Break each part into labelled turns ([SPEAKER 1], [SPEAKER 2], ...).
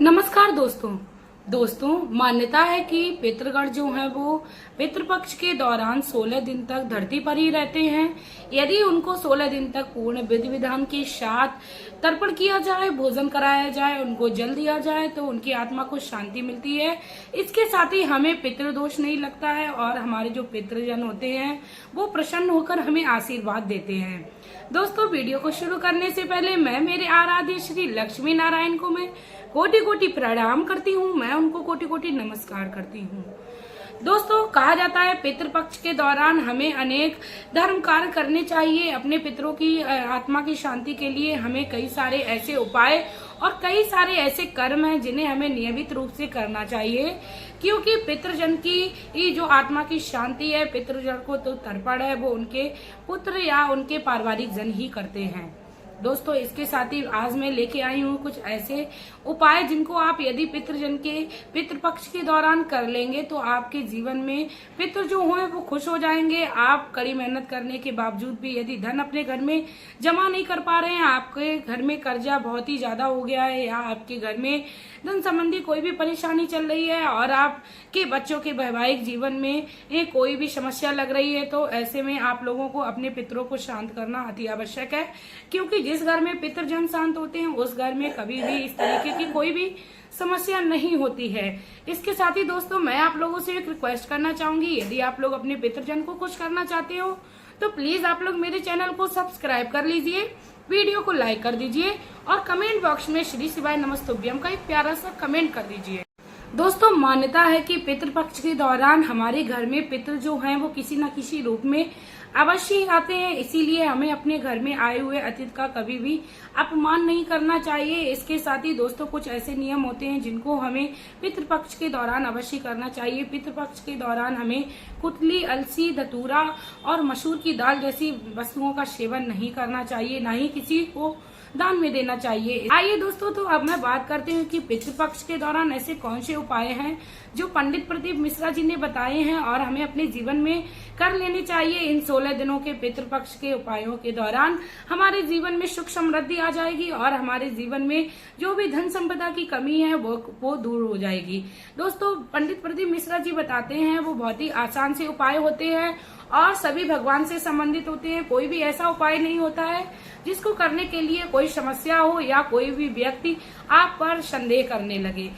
[SPEAKER 1] नमस्कार दोस्तों मान्यता है कि पितृगण जो है वो पितृपक्ष के दौरान 16 दिन तक धरती पर ही रहते हैं। यदि उनको 16 दिन तक पूर्ण विधि विधान के साथ तर्पण किया जाए, भोजन कराया जाए, उनको जल दिया जाए तो उनकी आत्मा को शांति मिलती है। इसके साथ ही हमें पितृदोष नहीं लगता है और हमारे जो पितृजन होते हैं वो प्रसन्न होकर हमें आशीर्वाद देते हैं। दोस्तों, वीडियो को शुरू करने से पहले मैं मेरे आराध्य श्री लक्ष्मी नारायण को मैं कोटि कोटि प्रणाम करती हूँ। मैं उनको कोटि कोटि नमस्कार करती हूँ। दोस्तों, कहा जाता है पितृपक्ष के दौरान हमें अनेक धर्म कार्य करने चाहिए। अपने पितरों की आत्मा की शांति के लिए हमें कई सारे ऐसे उपाय और कई सारे ऐसे कर्म हैं जिन्हें हमें नियमित रूप से करना चाहिए, क्योंकि पितृजन की जो आत्मा की शांति है, पितृजन को तो तर्पण है वो उनके पुत्र या उनके पारिवारिक जन ही करते हैं। दोस्तों, इसके साथ ही आज मैं लेके आई हूँ कुछ ऐसे उपाय जिनको आप यदि पितृजन के पितृपक्ष के दौरान कर लेंगे तो आपके जीवन में पितृ जो हों वो खुश हो जाएंगे। आप कड़ी मेहनत करने के बावजूद भी यदि धन अपने घर में जमा नहीं कर पा रहे हैं, आपके घर में कर्जा बहुत ही ज्यादा हो गया है या आपके घर में धन संबंधी कोई भी परेशानी चल रही है और आपके बच्चों के वैवाहिक जीवन में कोई भी समस्या लग रही है, तो ऐसे में आप लोगों को अपने पितरों को शांत करना अति आवश्यक है। क्योंकि जिस घर में पितृजन शांत होते हैं उस घर में कभी भी इस तरीके की कोई भी समस्या नहीं होती है। इसके साथ ही दोस्तों, मैं आप लोगों से एक रिक्वेस्ट करना चाहूंगी, यदि आप लोग अपने पितृजन को खुश करना चाहते हो तो प्लीज आप लोग मेरे चैनल को सब्सक्राइब कर लीजिए, वीडियो को लाइक कर दीजिए और कमेंट बॉक्स में श्री शिवाय नमस्तुभ्यम का एक प्यारा सा कमेंट कर दीजिए। दोस्तों, मान्यता है कि पितृपक्ष के दौरान हमारे घर में पितृ जो हैं वो किसी न किसी रूप में अवश्य आते हैं। इसीलिए हमें अपने घर में आए हुए अतिथि का कभी भी अपमान नहीं करना चाहिए। इसके साथ ही दोस्तों, कुछ ऐसे नियम होते हैं जिनको हमें पितृपक्ष के दौरान अवश्य करना चाहिए। पितृपक्ष के दौरान हमें कुतली, अलसी, धतूरा और मसूर की दाल जैसी वस्तुओं का सेवन नहीं करना चाहिए, न ही किसी को दान में देना चाहिए। आइए दोस्तों, तो अब मैं बात करती हूँ कि पितृपक्ष के दौरान ऐसे कौन से उपाय हैं जो पंडित प्रदीप मिश्रा जी ने बताए हैं और हमें अपने जीवन में कर लेने चाहिए। इन 16 दिनों के पितृपक्ष के उपायों के दौरान हमारे जीवन में सुख समृद्धि आ जाएगी और हमारे जीवन में जो भी धन संपदा की कमी है वो दूर हो जाएगी। दोस्तों, पंडित प्रदीप मिश्रा जी बताते हैं वो बहुत ही आसान से उपाय होते हैं और सभी भगवान से संबंधित होते हैं। कोई भी ऐसा उपाय नहीं होता है जिसको करने के लिए कोई समस्या हो या कोई भी व्यक्ति आप पर संदेह करने लगे।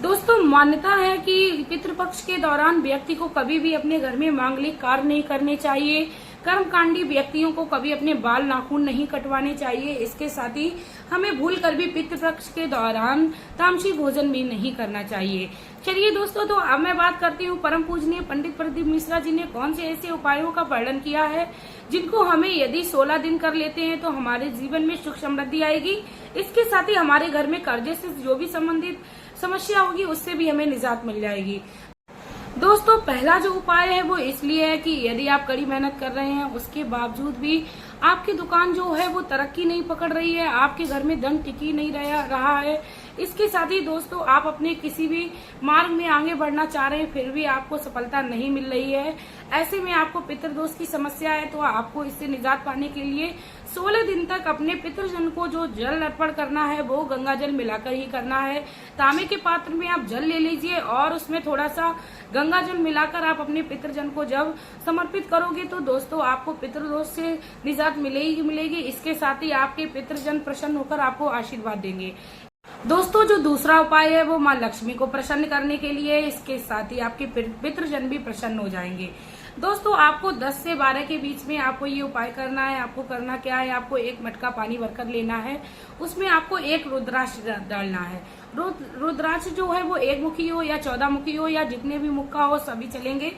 [SPEAKER 1] दोस्तों, मान्यता है कि पितृपक्ष के दौरान व्यक्ति को कभी भी अपने घर में मांगलिक कार्य नहीं करने चाहिए। कर्मकांडी व्यक्तियों को कभी अपने बाल नाखून नहीं कटवाने चाहिए। इसके साथ ही हमें भूल कर भी पितृपक्ष के दौरान तामसी भोजन भी नहीं करना चाहिए। चलिए दोस्तों, तो अब मैं बात करती हूँ परम पूजनीय पंडित प्रदीप मिश्रा जी ने कौन से ऐसे उपायों का वर्णन किया है जिनको हमें यदि 16 दिन कर लेते हैं तो हमारे जीवन में सुख समृद्धि आएगी। इसके साथ ही हमारे घर में कर्जे से जो भी संबंधित समस्या होगी उससे भी हमें निजात मिल जाएगी। दोस्तों, पहला जो उपाय है वो इसलिए है कि यदि आप कड़ी मेहनत कर रहे हैं उसके बावजूद भी आपकी दुकान जो है वो तरक्की नहीं पकड़ रही है, आपके घर में धन टिकी नहीं रहा है। इसके साथ ही दोस्तों, आप अपने किसी भी मार्ग में आगे बढ़ना चाह रहे हैं फिर भी आपको सफलता नहीं मिल रही है, ऐसे में आपको पितृदोष की समस्या है, तो आपको इससे निजात पाने के लिए 16 दिन तक अपने पितृजन को जो जल अर्पण करना है वो गंगा जल मिलाकर ही करना है। तांबे के पात्र में आप जल ले लीजिए और उसमें थोड़ा सा गंगा जल मिलाकर आप अपने पितृजन को जब समर्पित करोगे तो दोस्तों आपको पितृदोष से निजात मिलेगी। इसके साथ ही आपके पितृजन प्रसन्न होकर आपको आशीर्वाद देंगे। दोस्तों, जो दूसरा उपाय है वो माँ लक्ष्मी को प्रसन्न करने के लिए, इसके साथ ही आपके पितृजन भी प्रसन्न हो जाएंगे। दोस्तों, आपको 10 से 12 के बीच में आपको ये उपाय करना है। आपको करना क्या है, आपको एक मटका पानी भरकर लेना है, उसमें आपको एक रुद्राक्ष डालना है। रुद्राक्ष जो है वो 1 मुखी हो या 14 मुखी हो या जितने भी मुख का हो सभी चलेंगे।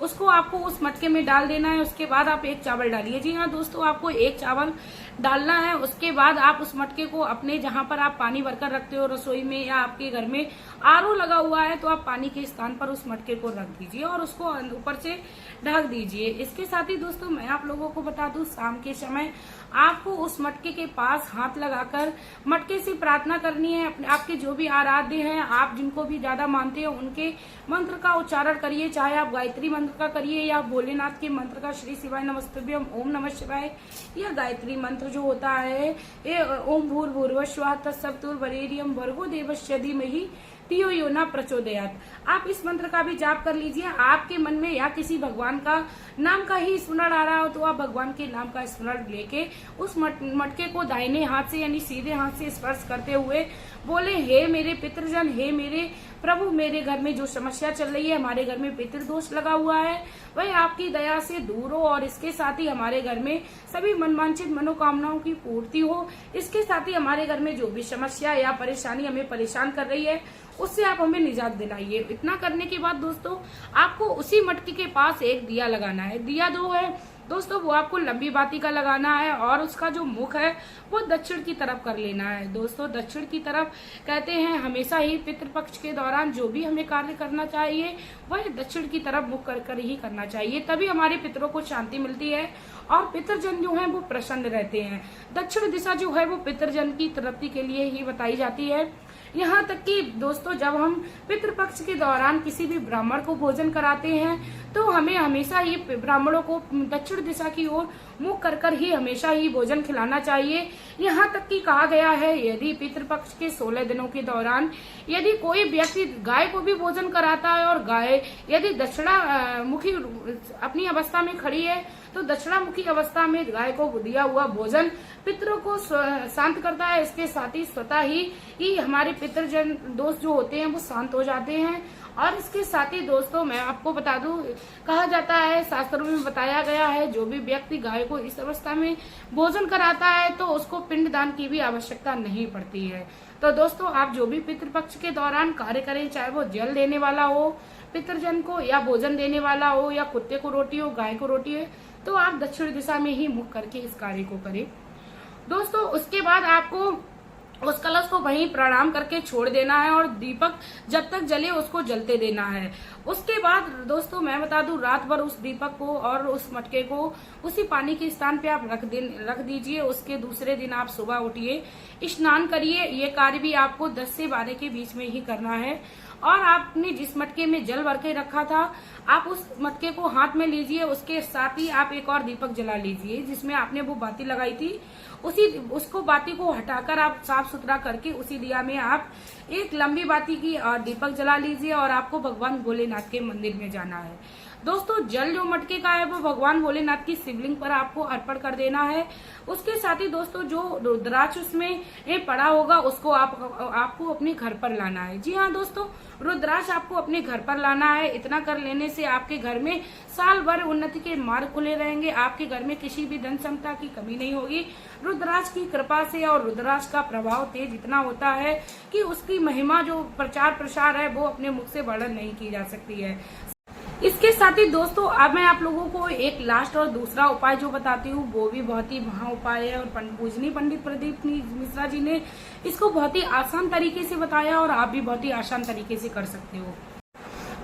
[SPEAKER 1] उसको आपको उस मटके में डाल देना है। उसके बाद आप 1 चावल डालिए। जी हाँ दोस्तों, आपको 1 चावल डालना है। उसके बाद आप उस मटके को अपने जहां पर आप पानी भरकर रखते हो रसोई में या आपके घर में आरओ लगा हुआ है तो आप पानी के स्थान पर उस मटके को रख दीजिए और उसको ऊपर से ढक दीजिए। इसके साथ ही दोस्तों, मैं आप लोगों को बता दूं, शाम के समय आपको उस मटके के पास हाथ लगाकर मटके से प्रार्थना करनी है। आपके जो भी आराध्य हैं, आप जिनको भी ज्यादा मानते हो उनके मंत्र का उच्चारण करिए। चाहे आप गायत्री मंत्र मंत्र का करिए या भोलेनाथ के मंत्र का श्री शिवाय नमस्तुभ्यम ओम नमः शिवाय या गायत्री मंत्र जो होता है ये ओम भूर्भुवः स्वः तत्सवितुर्वरेण्यं भर्गो देवस्य धीमहि धियो यो न प्रचोदयात्। आप इस मंत्र का भी जाप कर लीजिए। आपके मन में या किसी भगवान का नाम का ही स्मरण आ रहा हो तो आप भगवान के नाम का स्मरण लेके उस मटके को दाहिने हाथ से यानी सीधे हाथ से स्पर्श करते हुए बोले, हे मेरे पितृजन, हे मेरे प्रभु, मेरे घर में जो समस्या चल रही है, हमारे घर में पितृदोष लगा हुआ है, वह आपकी दया से दूर हो और इसके साथ ही हमारे घर में सभी मनवांछित मनोकामनाओं की पूर्ति हो। इसके साथ ही हमारे घर में जो भी समस्या या परेशानी हमें परेशान कर रही है उससे आप हमें निजात दिलाइए। इतना करने के बाद दोस्तों आपको उसी मटके के पास एक दिया लगाना है। दिया जो है दोस्तों वो आपको लंबी बाती का लगाना है और उसका जो मुख है वो दक्षिण की तरफ कर लेना है। दोस्तों दक्षिण की तरफ कहते हैं हमेशा ही पितृपक्ष के दौरान जो भी हमें कार्य करना चाहिए वह दक्षिण की तरफ मुख कर ही करना चाहिए, तभी हमारे पितरों को शांति मिलती है और पितरजन जो है वो प्रसन्न रहते हैं। दक्षिण दिशा जो है वो पितरजन की तृप्ति के लिए ही बताई जाती है। यहाँ तक कि दोस्तों जब हम पितृपक्ष के दौरान किसी भी ब्राह्मण को भोजन कराते हैं तो हमें हमेशा ही ब्राह्मणों को दक्षिण दिशा की ओर मुख कर ही हमेशा ही भोजन खिलाना चाहिए। यहाँ तक कि कहा गया है यदि पितृपक्ष के 16 दिनों के दौरान यदि कोई व्यक्ति गाय को भी भोजन कराता है और गाय यदि दक्षिणामुखी अपनी अवस्था में खड़ी है तो दक्षिणामुखी अवस्था में गाय को दिया हुआ भोजन पितरों को शांत करता है। इसके साथ ही स्वतः ही हमारे पितृजन दोष जो होते हैं वो शांत हो जाते हैं। और इसके साथ ही दोस्तों मैं आपको बता दूं, कहा जाता है शास्त्रों में बताया गया है जो भी व्यक्ति गाय को इस अवस्था में भोजन कराता है तो उसको पिंडदान की भी आवश्यकता नहीं पड़ती है। तो दोस्तों आप जो भी पितृपक्ष के दौरान कार्य करें, चाहे वो जल देने वाला हो पितृजन को या भोजन देने वाला हो या कुत्ते को रोटी हो गाय को रोटी हो, तो आप दक्षिण दिशा में ही मुख करके इस कार्य को करें। दोस्तों उसके बाद आपको उस कलश को वहीं प्रणाम करके छोड़ देना है और दीपक जब तक जले उसको जलते देना है। उसके बाद दोस्तों मैं बता दूं रात भर उस दीपक को और उस मटके को उसी पानी के स्थान पे आप रख दीजिए। उसके दूसरे दिन आप सुबह उठिए, स्नान करिए। ये कार्य भी आपको 10 से 12 के बीच में ही करना है। और आपने जिस मटके में जल भर के रखा था आप उस मटके को हाथ में लीजिए। उसके साथ ही आप एक और दीपक जला लीजिए जिसमें आपने वो बाती लगाई थी, उसको बाती को हटाकर आप साफ सुथरा करके उसी दिया में आप एक लंबी बाती की दीपक जला लीजिए और आपको भगवान भोलेनाथ के मंदिर में जाना है। दोस्तों जल जो मटके का है वो भगवान भोलेनाथ की शिवलिंग पर आपको अर्पण कर देना है। उसके साथ ही दोस्तों जो रुद्राक्ष उसमें पड़ा होगा उसको आपको अपने घर पर लाना है। जी हाँ दोस्तों, रुद्राक्ष आपको अपने घर पर लाना है। इतना कर लेने से आपके घर में साल भर उन्नति के मार्ग खुले रहेंगे। आपके घर में किसी भी धन क्षमता की कमी नहीं होगी। रुद्राक्ष की कृपा से और रुद्राक्ष का प्रभाव तेज इतना होता है कि उसकी महिमा जो प्रचार प्रसार है वो अपने मुख से वर्णन नहीं की जा सकती है। इसके साथ ही दोस्तों अब मैं आप लोगों को एक लास्ट और दूसरा उपाय जो बताती हूँ वो भी बहुत ही महा उपाय है और पूजनीय पंडित प्रदीप मिश्रा जी ने इसको बहुत ही आसान तरीके से बताया और आप भी बहुत ही आसान तरीके से कर सकते हो।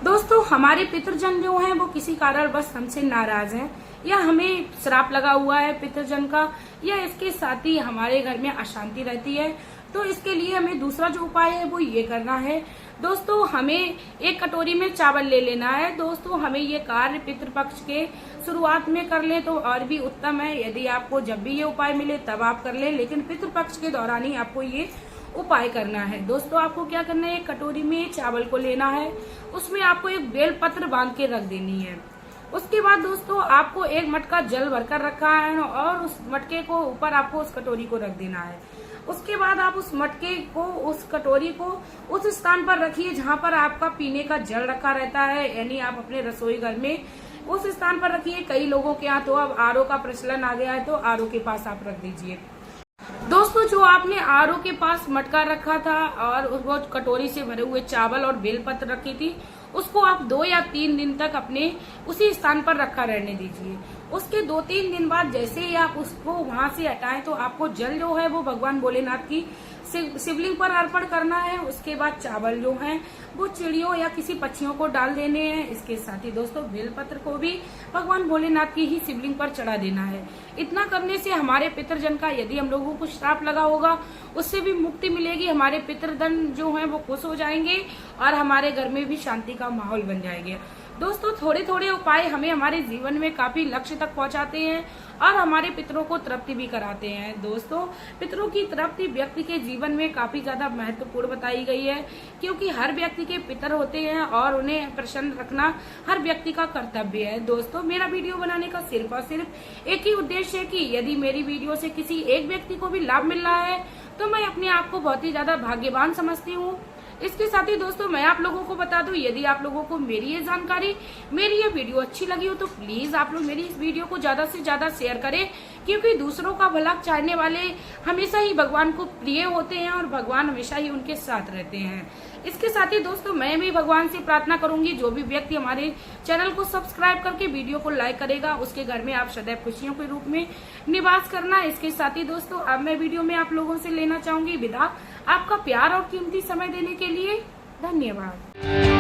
[SPEAKER 1] दोस्तों हमारे पितृजन जो हैं वो किसी कारणवश हमसे नाराज हैं या हमें श्राप लगा हुआ है पितृजन का या इसके साथ ही हमारे घर में अशांति रहती है, तो इसके लिए हमें दूसरा जो उपाय है वो ये करना है। दोस्तों हमें एक कटोरी में चावल ले लेना है। दोस्तों हमें ये कार्य पितृपक्ष के शुरुआत में कर ले तो और भी उत्तम है। यदि आपको जब भी ये उपाय मिले तब आप कर ले, लेकिन पितृपक्ष के दौरान ही आपको ये उपाय करना है। दोस्तों आपको क्या करना है, एक कटोरी में चावल को लेना है, उसमें आपको एक बेल पत्र बांध के रख देनी है। उसके बाद दोस्तों आपको एक मटका जल भरकर रखा है और उस मटके को ऊपर आपको उस कटोरी को रख देना है। उसके बाद आप उस मटके को उस कटोरी को उस स्थान पर रखिए जहां पर आपका पीने का जल रखा रहता है, यानी आप अपने रसोई घर में उस स्थान पर रखिए। कई लोगों के यहाँ तो अब आरओ का प्रचलन आ गया है तो आरओ के पास आप रख दीजिए। दोस्तों जो आपने आरओ के पास मटका रखा था और वो कटोरी से भरे हुए चावल और बेलपत्र रखी थी उसको आप 2 या 3 दिन तक अपने उसी स्थान पर रखा रहने दीजिए। उसके 2-3 दिन बाद जैसे ही आप उसको वहां से हटाएं तो आपको जल जो है वो भगवान भोलेनाथ की शिवलिंग पर अर्पण करना है। उसके बाद चावल जो हैं वो चिड़ियों या किसी पक्षियों को डाल देने हैं। इसके साथ ही दोस्तों बेलपत्र को भी भगवान भोलेनाथ की ही शिवलिंग पर चढ़ा देना है। इतना करने से हमारे पितरजन का यदि हम लोगों को श्राप लगा होगा उससे भी मुक्ति मिलेगी। हमारे पितरधन जो है वो खुश हो जाएंगे और हमारे घर में भी शांति का माहौल बन जाएगा। दोस्तों थोड़े थोड़े उपाय हमें हमारे जीवन में काफी लक्ष्य तक पहुंचाते हैं और हमारे पितरों को तृप्ति भी कराते हैं। दोस्तों पितरों की तृप्ति व्यक्ति के जीवन में काफी ज्यादा महत्वपूर्ण बताई गई है, क्योंकि हर व्यक्ति के पितर होते हैं और उन्हें प्रसन्न रखना हर व्यक्ति का कर्तव्य है। दोस्तों मेरा वीडियो बनाने का सिर्फ और सिर्फ एक ही उद्देश्य है कि यदि मेरी वीडियो से किसी एक व्यक्ति को भी लाभ मिल रहा है तो मैं अपने आप को बहुत ही ज्यादा भाग्यवान समझती हूँ। इसके साथ ही दोस्तों मैं आप लोगों को बता दूं, यदि आप लोगों को मेरी ये जानकारी, मेरी ये वीडियो अच्छी लगी हो तो प्लीज आप लोग मेरी इस वीडियो को ज्यादा से ज्यादा शेयर करें, क्योंकि दूसरों का भला चाहने वाले हमेशा ही भगवान को प्रिय होते हैं और भगवान हमेशा ही उनके साथ रहते हैं। इसके साथ ही दोस्तों मैं भी भगवान से प्रार्थना करूंगी, जो भी व्यक्ति हमारे चैनल को सब्सक्राइब करके वीडियो को लाइक करेगा उसके घर में आप सदैव खुशियों के रूप में निवास करना। इसके साथ ही दोस्तों अब मैं वीडियो में आप लोगों से लेना चाहूंगी विदा। आपका प्यार और कीमती समय देने के लिए धन्यवाद।